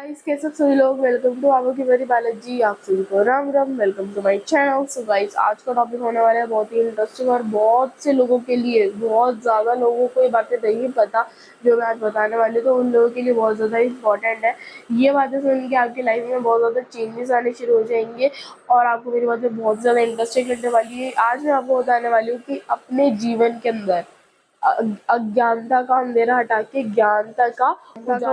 Guys, कैसे सभी लोग। वेलकम टू आगो की मेरी बालाजी। आप सभी को Ram Ram. Welcome to my channel. So guys, आज का टॉपिक होने वाला है बहुत ही इंटरेस्टिंग और बहुत से लोगों के लिए, बहुत ज़्यादा लोगों को ये बातें नहीं पता जो मैं आज बताने वाली हूँ, तो उन लोगों के लिए बहुत ज़्यादा इंपॉर्टेंट है। ये बातें सुन के आपकी लाइफ में बहुत ज़्यादा चेंजेस आने शुरू हो जाएंगे और आपको मेरी बातें बहुत ज़्यादा इंटरेस्टिंग लगने वाली है। आज मैं आपको बताने वाली हूँ कि अपने जीवन के अंदर अज्ञानता का अंधेरा हटा के ज्ञानता का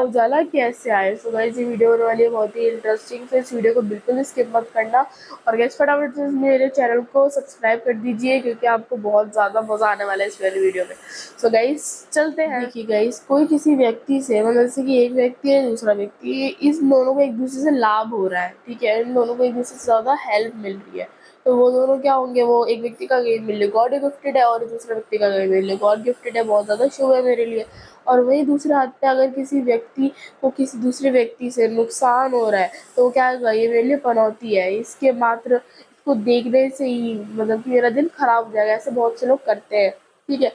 उजाला कैसे आए। सो गाइस, ये वीडियो होने वाली है बहुत ही इंटरेस्टिंग, तो इस वीडियो को बिल्कुल भी स्किप मत करना। और गाइस, फटाफट से मेरे चैनल को सब्सक्राइब कर दीजिए क्योंकि आपको बहुत ज़्यादा मज़ा आने वाला है इस वाली वीडियो में। सो गाइस, चलते हैं। देखिए गाइस, कोई किसी व्यक्ति से, मतलब जैसे कि एक व्यक्ति है दूसरा व्यक्ति, इस दोनों को एक दूसरे से लाभ हो रहा है, ठीक है, इन दोनों को एक दूसरे से ज़्यादा हेल्प मिल रही है, तो वो दोनों क्या होंगे, वो एक व्यक्ति का गेम मिल गॉड गिफ्टेड है और दूसरे व्यक्ति का गेम मिल गॉड गिफ्टेड है, बहुत ज़्यादा शुभ है मेरे लिए। और वहीं दूसरे हाथ पे अगर किसी व्यक्ति को किसी दूसरे व्यक्ति से नुकसान हो रहा है तो क्या होगा, ये मेरे लिए पनौती है, इसके मात्र इसको देखने से ही मतलब कि मेरा दिन खराब हो जाएगा। ऐसे बहुत से लोग करते हैं, ठीक है।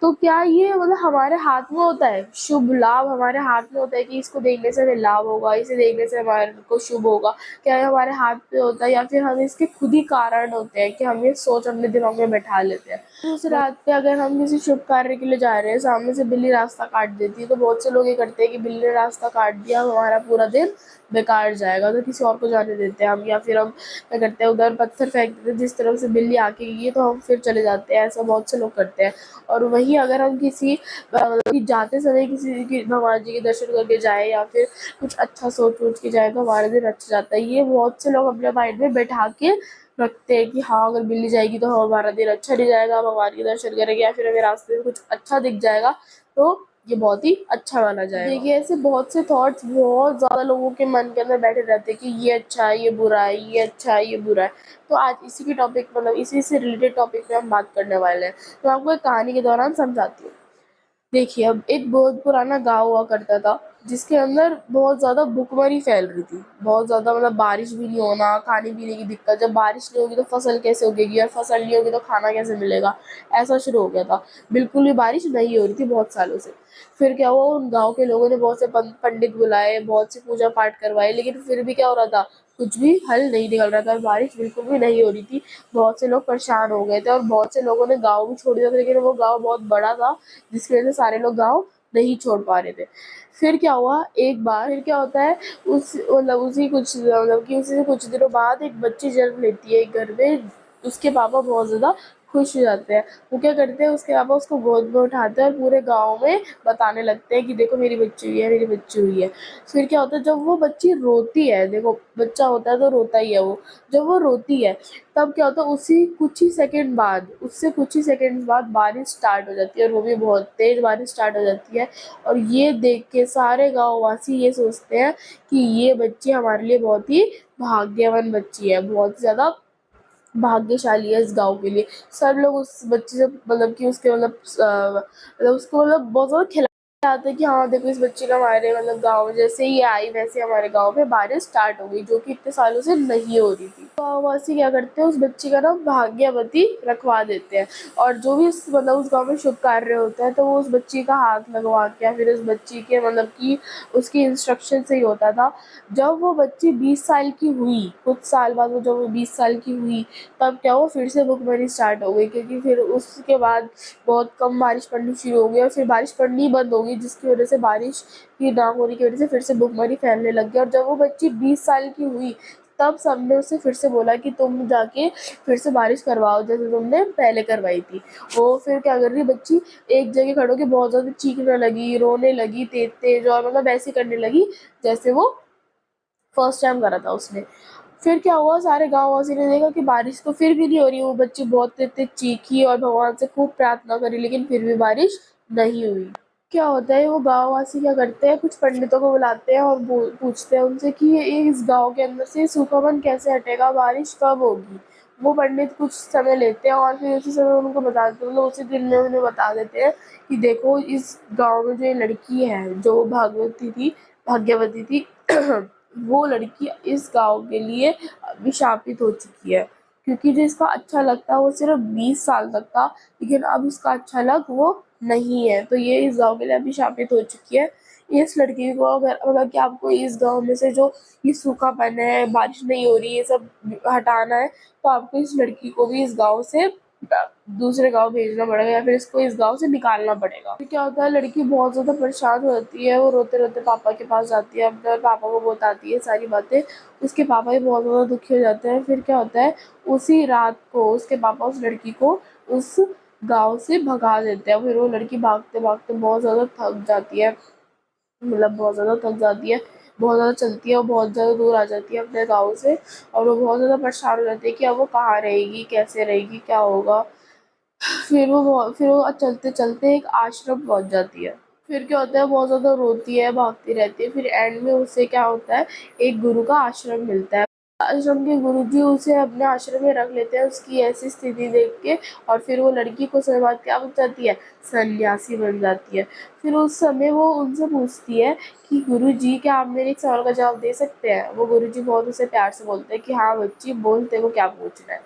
तो क्या ये मतलब हमारे हाथ में होता है, शुभ लाभ हमारे हाथ में होता है कि इसको देखने से हमें लाभ होगा, इसे देखने से हमारे को शुभ होगा? क्या ये हमारे हाथ पे होता है या फिर हम इसके खुद ही कारण होते हैं कि हम ये सोच अपने दिमाग में बैठा लेते हैं? दूसरी रात पे अगर हम किसी शुभ कार्य के लिए जा रहे हैं, सामने से बिल्ली रास्ता काट देती है, तो बहुत से लोग ये करते हैं कि बिल्ली ने रास्ता काट दिया, हमारा पूरा दिन बेकार जाएगा, तो किसी और को जाने देते हैं हम, या फिर हम क्या करते हैं, उधर पत्थर फेंक देते हैं जिस तरफ से बिल्ली आके गई है, तो हम फिर चले जाते हैं। ऐसा बहुत से लोग करते हैं। और वहीं अगर हम किसी जाते समय किसी की भगवान जी के दर्शन करके जाए या फिर कुछ अच्छा सोच के जाए तो हमारा दिन अच्छा जाता है। ये बहुत से लोग अपने माइंड में बैठा के रखते हैं कि हाँ, अगर बिल्ली जाएगी तो हमारा दिन अच्छा नहीं जाएगा, भगवान के दर्शन करेंगे या फिर हमें रास्ते में कुछ अच्छा दिख जाएगा तो ये बहुत ही अच्छा माना जाएगा। देखिए, ऐसे बहुत से थॉट्स बहुत ज़्यादा लोगों के मन के अंदर बैठे रहते हैं कि ये अच्छा है, ये बुरा है, ये अच्छा है, ये बुरा है। तो आज इसी की टॉपिक, मतलब इसी से रिलेटेड टॉपिक पे हम बात करने वाले हैं। तो आपको एक कहानी के दौरान समझाती हूँ। देखिए, अब एक बहुत पुराना गाँव हुआ करता था जिसके अंदर बहुत ज़्यादा भुखमरी फैल रही थी। बहुत ज़्यादा, मतलब बारिश भी नहीं होना, खाने पीने की दिक्कत, जब बारिश नहीं होगी तो फसल कैसे उगेगी और फसल नहीं होगी तो खाना कैसे मिलेगा, ऐसा शुरू हो गया था। बिल्कुल भी बारिश नहीं हो रही थी बहुत सालों से। फिर क्या हुआ, उन गाँव के लोगों ने बहुत से पंडित बुलाए, बहुत से पूजा पाठ करवाए, लेकिन फिर भी क्या हो रहा था, कुछ भी हल नहीं निकल रहा था, बारिश बिल्कुल भी नहीं हो रही थी। बहुत से लोग परेशान हो गए थे और बहुत से लोगों ने गाँव भी छोड़ दिया था, लेकिन वो गाँव बहुत बड़ा था जिसकी वजह से सारे लोग गाँव नहीं छोड़ पा रहे थे। फिर क्या हुआ, एक बार फिर क्या होता है, उस मतलब उसी कुछ मतलब कि उसी से कुछ दिनों बाद एक बच्ची जन्म लेती है एक घर में। उसके पापा बहुत ज़्यादा खुश हो जाते हैं। वो क्या करते हैं, उसके पापा उसको गोद में उठाते हैं और पूरे गाँव में बताने लगते हैं कि देखो मेरी बच्ची हुई है, मेरी बच्ची हुई है। फिर क्या होता है, जब वो बच्ची रोती है, देखो बच्चा होता है तो रोता ही है वो, जब वो रोती है तब क्या होता है, उसी कुछ ही सेकंड बाद, उससे कुछ ही सेकंड बाद बारिश स्टार्ट हो जाती है और वो भी बहुत तेज़ बारिश स्टार्ट हो जाती है। और ये देख के सारे गाँव वासी ये सोचते हैं कि ये बच्ची हमारे लिए बहुत ही भाग्यवान बच्ची है, बहुत ज़्यादा भाग्यशाली है इस गाँव के लिए। सब लोग उस बच्चे से मतलब कि उसके मतलब उसको मतलब बहुत ज़्यादा खिलाते हैं कि हाँ देखो, इस बच्ची का हमारे मतलब गाँव में जैसे ही आई वैसे हमारे गाँव में बारिश स्टार्ट हो गई, जो कि इतने सालों से नहीं हो रही थी। गाँव वासी क्या करते हैं, उस बच्ची का नाम भाग्यवती रखवा देते हैं। और जो भी उस गाँव में शुभ कार्य होता है तो वो उस बच्ची का हाथ लगवा के या फिर उस बच्ची के मतलब कि उसकी इंस्ट्रक्शन से ही होता था। जब वो बच्ची 20 साल की हुई, कुछ साल बाद वो जब वो 20 साल की हुई, तब क्या हुआ, फिर से भुखमरी स्टार्ट हो गई, क्योंकि फिर उसके बाद बहुत कम बारिश पड़नी शुरू हो गई और फिर बारिश पड़नी बंद हो गई, जिसकी वजह से बारिश की ना होने की वजह से फिर से भुखमरी फैलने लग गई। और जब वो बच्ची 20 साल की हुई तब सबने उससे फिर से बोला कि तुम जाके फिर से बारिश करवाओ जैसे तुमने पहले करवाई थी। वो फिर क्या कर रही बच्ची, एक जगह खड़ो के बहुत ज़्यादा चीखने लगी, रोने लगी तेज तेज, और मतलब ऐसे करने लगी जैसे वो फर्स्ट टाइम करा था उसने। फिर क्या हुआ, सारे गाँव वासी ने देखा कि बारिश तो फिर भी नहीं हो रही। वो बच्ची बहुत तेज चीखी और भगवान से खूब प्रार्थना करी, लेकिन फिर भी बारिश नहीं हुई। क्या होता है, वो गाँव वासी क्या करते हैं, कुछ पंडितों को बुलाते हैं और पूछते हैं उनसे कि ये इस गाँव के अंदर से सूखापन कैसे हटेगा, बारिश कब होगी। वो पंडित कुछ समय लेते हैं और फिर उसी समय उनको बताते हैं, मतलब उसी दिन में उन्हें बता देते हैं कि देखो, इस गाँव में जो ये लड़की है जो भाग्यवती थी वो लड़की इस गाँव के लिए अभिशापित हो चुकी है, क्योंकि जो इसका अच्छा लग था वो सिर्फ 20 साल तक था, लेकिन अब इसका अच्छा लग वो नहीं है, तो ये इस गाँव के लिए अभी शापित हो चुकी है। इस लड़की को अगर मतलब कि आपको इस गाँव में से जो ये सूखापन है, बारिश नहीं हो रही, ये सब हटाना है, तो आपको इस लड़की को भी इस गाँव से दूसरे गाँव भेजना पड़ेगा या फिर इसको इस गाँव से निकालना पड़ेगा। फिर क्या होता है, लड़की बहुत ज़्यादा परेशान हो जाती है, वो रोते-रोते पापा के पास जाती है, अपने पापा को बताती है सारी बातें। उसके पापा भी बहुत ज़्यादा दुखी हो जाते हैं। फिर क्या होता है, उसी रात को उसके पापा उस लड़की को उस गाँव से भगा देते हैं। फिर वो लड़की भागते-भागते बहुत ज़्यादा थक जाती है, मतलब बहुत ज़्यादा थक जाती है, बहुत ज़्यादा चलती है और बहुत ज़्यादा दूर आ जाती है अपने गाँव से, और वो बहुत ज़्यादा परेशान हो जाती है कि अब वो कहाँ रहेगी, कैसे रहेगी, क्या होगा। फिर वो चलते-चलते एक आश्रम पहुँच जाती है। फिर क्या होता है, बहुत ज़्यादा रोती है, भागती रहती है। फिर एंड में उसे क्या होता है, एक गुरु का आश्रम मिलता है। आश्रम के गुरुजी उसे अपने आश्रम में रख लेते हैं उसकी ऐसी स्थिति देख के, और फिर वो लड़की कुछ समय बाद क्या बन जाती है, सन्यासी बन जाती है। फिर उस समय वो उनसे पूछती है कि गुरुजी, क्या आप मेरे एक सवाल का जवाब दे सकते हैं? वो गुरुजी बहुत उसे प्यार से बोलते हैं कि हाँ बच्ची बोल, तेरे को क्या पूछना है।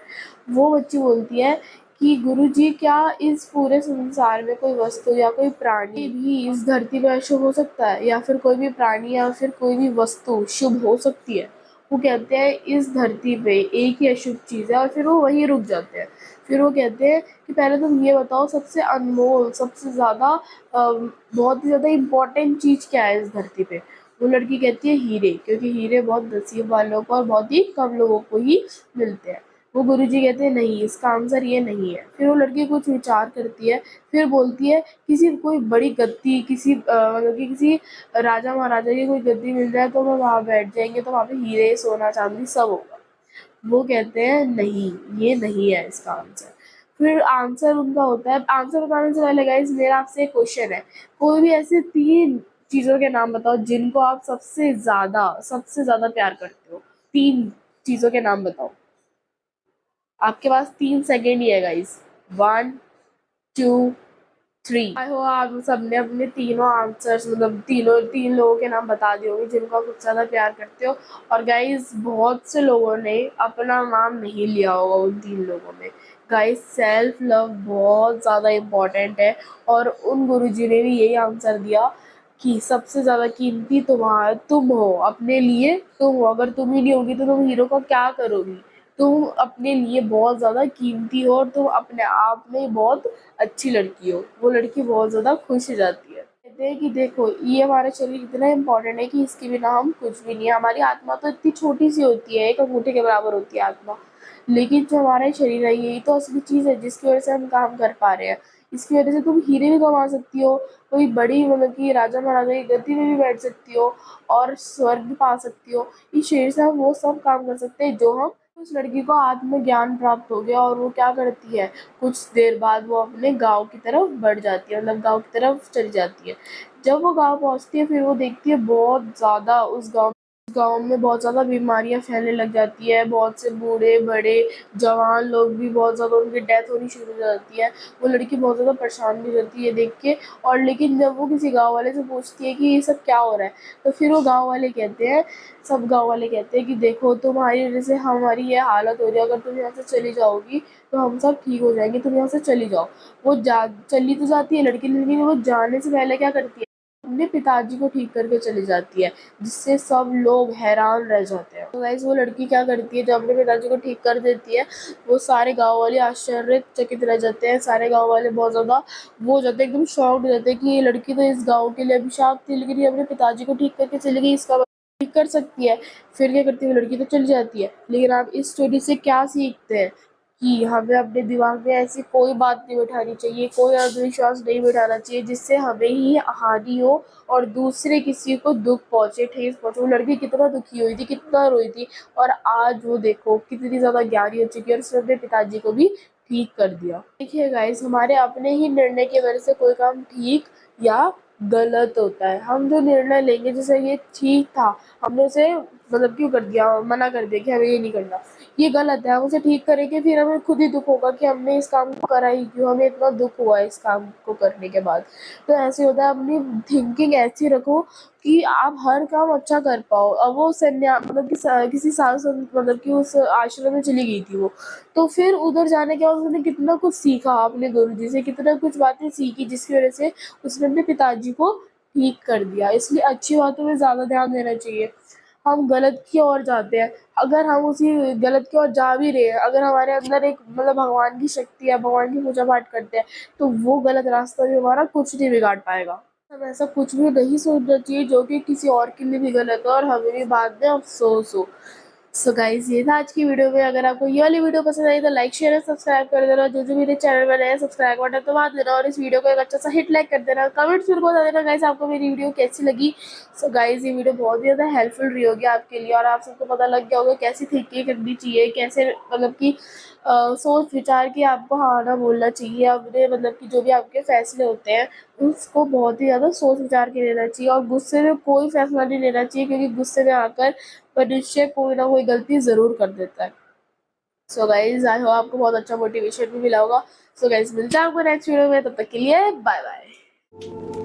वो बच्ची बोलती है कि गुरुजी, क्या इस पूरे संसार में कोई वस्तु या कोई प्राणी भी इस धरती पे अशुभ हो सकता है, या फिर कोई भी प्राणी या फिर कोई भी वस्तु शुभ हो सकती है? वो कहते हैं इस धरती पे एक ही अशुभ चीज़ है, और फिर वो वहीं रुक जाते हैं। फिर वो कहते हैं कि पहले तुम ये बताओ, सबसे अनमोल, सबसे ज़्यादा बहुत ही ज़्यादा इम्पोर्टेंट चीज़ क्या है इस धरती पे? वो लड़की कहती है हीरे, क्योंकि हीरे बहुत नसीब वालों को और बहुत ही कम लोगों को ही मिलते हैं। वो गुरुजी कहते हैं नहीं, इसका आंसर ये नहीं है। फिर वो लड़की कुछ विचार करती है, फिर बोलती है किसी कोई बड़ी गद्दी, किसी मतलब कि किसी राजा महाराजा की कोई गद्दी मिल जाए तो हम वहाँ बैठ जाएंगे, तो वहाँ पे हीरे, सोना, चांदी सब होगा। वो कहते हैं नहीं, ये नहीं है इसका आंसर। फिर आंसर उनका होता है, आंसर बताने से पहले गाइस मेरा आपसे एक क्वेश्चन है, कोई भी ऐसे 3 चीज़ों के नाम बताओ जिनको आप सबसे ज़्यादा प्यार करते हो। 3 चीज़ों के नाम बताओ। आपके पास 3 सेकेंड ही है गाइस। 1, 2, 3। आई होप आप सबने अपने तीनों आंसर्स, मतलब तीन लोगों के नाम बता दिए होंगे जिनको आप सबसे ज़्यादा प्यार करते हो। और गाइस बहुत से लोगों ने अपना नाम नहीं लिया होगा उन 3 लोगों में। गाइस सेल्फ लव बहुत ज़्यादा इम्पोर्टेंट है, और उन गुरुजी ने भी यही आंसर दिया कि सबसे ज़्यादा कीमती तुम हो, अपने लिए तुम हो। अगर तुम ही नहीं होगी तो तुम हीरो का क्या करोगी? तुम अपने लिए बहुत ज़्यादा कीमती हो, और तुम अपने आप में बहुत अच्छी लड़की हो। वो लड़की बहुत ज़्यादा खुश हो जाती है। कहते हैं कि देखो, ये हमारा शरीर इतना इम्पोर्टेंट है कि इसके बिना हम कुछ भी नहीं है। हमारी आत्मा तो इतनी छोटी सी होती है, एक अंगूठे के बराबर होती है आत्मा, लेकिन जो हमारा शरीर है यही तो असली चीज़ है जिसकी वजह से हम काम कर पा रहे हैं। इसकी वजह से तुम हीरे भी कमा सकती हो, कोई बड़ी मतलब कि राजा महाराजा की गद्दी में भी बैठ सकती हो, और स्वर्ग भी पा सकती हो। इस शरीर से हम वो सब काम कर सकते हैं जो हम। उस लड़की को आत्मज्ञान प्राप्त हो गया, और वो क्या करती है, कुछ देर बाद वो अपने गाँव की तरफ बढ़ जाती है, मतलब गाँव की तरफ चली जाती है। जब वो गाँव पहुँचती है, फिर वो देखती है बहुत ज़्यादा उस गाँव में बहुत ज़्यादा बीमारियाँ फैलने लग जाती है। बहुत से बूढ़े बड़े जवान लोग भी बहुत ज़्यादा उनकी डेथ होनी शुरू हो जाती है। वो लड़की बहुत ज़्यादा परेशान भी हो जाती है ये देख के। और लेकिन जब वो किसी गाँव वाले से पूछती है कि ये सब क्या हो रहा है, तो फिर वो सब गाँव वाले कहते हैं कि देखो, तुम्हारी वजह से हमारी ये हालत हो रही है, अगर तुम यहाँ से चली जाओगी तो हम सब ठीक हो जाएंगे, तुम यहाँ से चली जाओ। चली तो जाती है लड़की, लेकिन वो जाने से पहले क्या करती है, अपने पिताजी को ठीक करके चली जाती है, जिससे सब लोग हैरान रह जाते हैं। तो गाइस वो लड़की क्या करती है, जब अपने पिताजी को ठीक कर देती है, वो सारे गाँव वाले आश्चर्यचकित रह जाते हैं। सारे गाँव वाले बहुत ज़्यादा वो हो जाते हैं, एकदम शॉक्ड हो जाते हैं कि ये लड़की तो इस गाँव के लिए अभिशाप थी, लेकिन ये अपने पिताजी को ठीक करके चली गई, इसका ठीक कर सकती है। फिर क्या करती है, वो लड़की तो चली जाती है। लेकिन आप इस स्टोरी से क्या सीखते हैं कि हमें अपने दिमाग में ऐसी कोई बात नहीं बिठानी चाहिए, कोई अंधविश्वास नहीं बिठाना चाहिए जिससे हमें ही हानि हो और दूसरे किसी को दुख पहुंचे, ठेस पहुंचे। वो लड़की कितना दुखी हुई थी, कितना रोई थी, और आज वो देखो कितनी ज़्यादा ज्ञानी हो चुकी है, और उसने अपने पिताजी को भी ठीक कर दिया। देखिए गाइस, हमारे अपने ही निर्णय की वजह से कोई काम ठीक या गलत होता है। हम जो निर्णय लेंगे, जैसे ये ठीक था, हमने उसे मतलब क्यों कर दिया, मना कर दिया कि हमें ये नहीं करना, ये गलत है, हम उसे ठीक करेंगे, फिर हमें खुद ही दुख होगा कि हमने इस काम को करा ही क्यों, हमें इतना दुख हुआ इस काम को करने के बाद। तो ऐसे होता है, अपनी थिंकिंग ऐसी रखो कि आप हर काम अच्छा कर पाओ। अब वो सन्या मतलब कि किसी मतलब कि उस आश्रम में चली गई थी वो, तो फिर उधर जाने के बाद उसने कितना कुछ सीखा अपने गुरुजी से, कितना कुछ बातें सीखी, जिसकी वजह से उसने अपने पिताजी को ठीक कर दिया। इसलिए अच्छी बातों में ज़्यादा ध्यान देना चाहिए। हम गलत की ओर जाते हैं, अगर हम उसी गलत की ओर जा भी रहे हैं, अगर हमारे अंदर एक मतलब भगवान की शक्ति है, भगवान की पूजा पाठ करते हैं, तो वो गलत रास्ता भी हमारा कुछ नहीं बिगाड़ पाएगा। हमें ऐसा कुछ भी नहीं सोचना चाहिए जो कि किसी और के लिए भी गलत हो और हमें भी बाद में अफसोस हो। सो गाइस, ये था आज की वीडियो में। अगर आपको ये वाली वीडियो पसंद आई तो लाइक शेयर और सब्सक्राइब कर देना। जो जो मेरे चैनल में नए सब्सक्राइब बटन दबा देना और इस वीडियो को एक अच्छा सा हिट लाइक कर देना। कमेंट्स में बता देना गाइस आपको मेरी वीडियो कैसी लगी। सो गाइस, ये वीडियो बहुत ही ज़्यादा हेल्पफुल रही होगी आपके लिए और आप सबको पता लग गया होगा कैसी थिंकिंग करनी चाहिए, कैसे मतलब कि सोच विचार के आपको हाँ ना बोलना चाहिए। अपने मतलब कि जो भी आपके फैसले होते हैं उसको बहुत ही ज़्यादा सोच विचार के लेना चाहिए और गुस्से में कोई फैसला नहीं लेना चाहिए, क्योंकि गुस्से में आकर मनुष्य कोई ना कोई गलती ज़रूर कर देता है। सो गाइज, आई होप आपको बहुत अच्छा मोटिवेशन भी मिला होगा। सो गाइज, मिलते हैं आपको नेक्स्ट वीडियो में, तब तक के लिए बाय बाय।